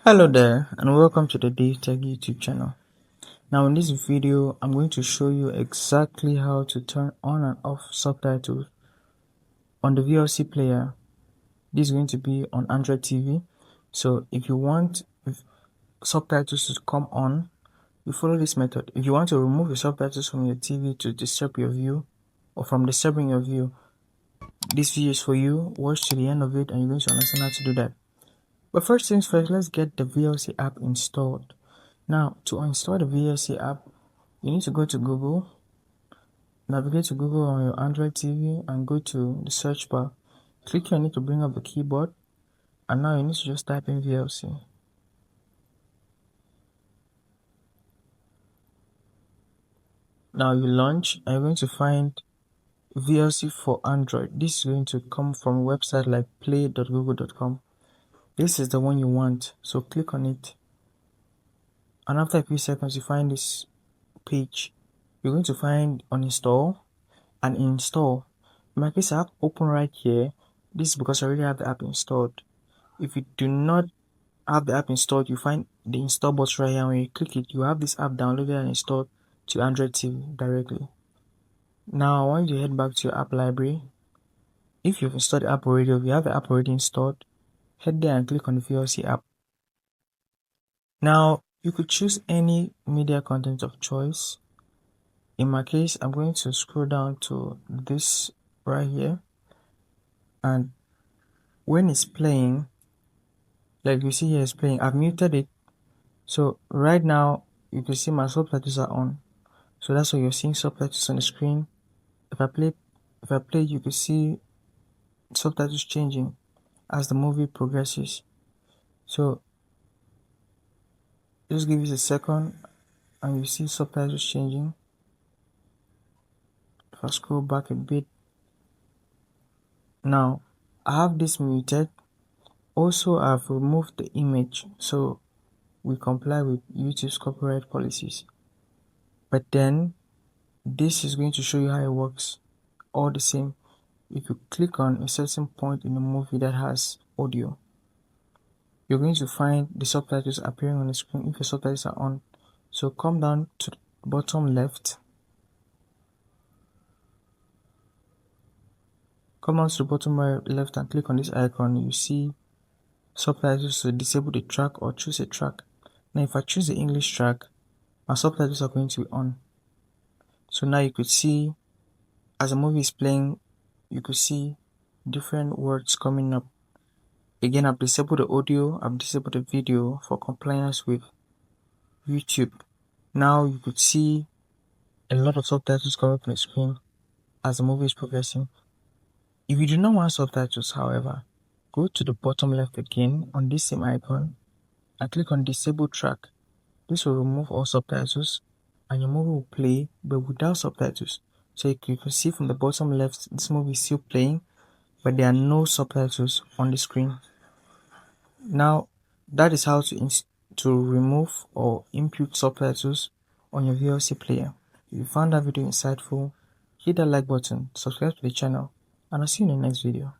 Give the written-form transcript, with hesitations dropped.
Hello there and welcome to the DaveTech YouTube channel. Now in this video, I'm going to show you exactly how to turn on and off subtitles on the VLC Player. This is going to be on Android TV. So if you want subtitles to come on, you follow this method. If you want to remove the subtitles from your TV to disturb your view or from disturbing your view, this video is for you. Watch to the end of it and you're going to understand how to do that. But first things first, let's get the VLC app installed. Now, to install the VLC app, you need to go to Google, navigate to Google on your Android TV and go to the search bar. Click on it to bring up the keyboard, and now you need to just type in VLC. Now you launch and you're going to find VLC for Android. This is going to come from a website like play.google.com. This is the one you want, so click on it. And after a few seconds, you find this page. You're going to find uninstall and install. In my case, I have open right here. This is because I already have the app installed. If you do not have the app installed, you find the install button right here. When you click it, you have this app downloaded and installed to Android TV directly. Now I want you to head back to your app library. If you've installed the app already, or if you have the app already installed, head there and click on the VLC app. Now you could choose any media content of choice. In my case, I'm going to scroll down to this right here, and when it's playing, like you see here, it's playing. I've muted it, so right now you can see my subtitles are on. So that's why you're seeing subtitles on the screen. If I play, you can see subtitles changing as the movie progresses. So just give it a second, and you see subtitles changing. If I scroll back a bit, now I have this muted. Also, I've removed the image, so we comply with YouTube's copyright policies. But then, this is going to show you how it works. All the same, if you click on a certain point in the movie that has audio, you're going to find the subtitles appearing on the screen if the subtitles are on. So come down to the bottom left. Come down to the bottom right left and click on this icon. You see subtitles to disable the track or choose a track. Now if I choose the English track, my subtitles are going to be on. So now you could see, as the movie is playing, you could see different words coming up. Again, I've disabled the audio, I've disabled the video for compliance with YouTube. Now you could see a lot of subtitles come up on the screen as the movie is progressing. If you do not want subtitles, however, go to the bottom left again on this same icon and click on Disable Track. This will remove all subtitles and your movie will play but without subtitles. So you can see from the bottom left, this movie is still playing, but there are no subtitles on the screen. Now that is how to remove or input subtitles on your VLC player. If you found that video insightful, hit that like button, subscribe to the channel, and I'll see you in the next video.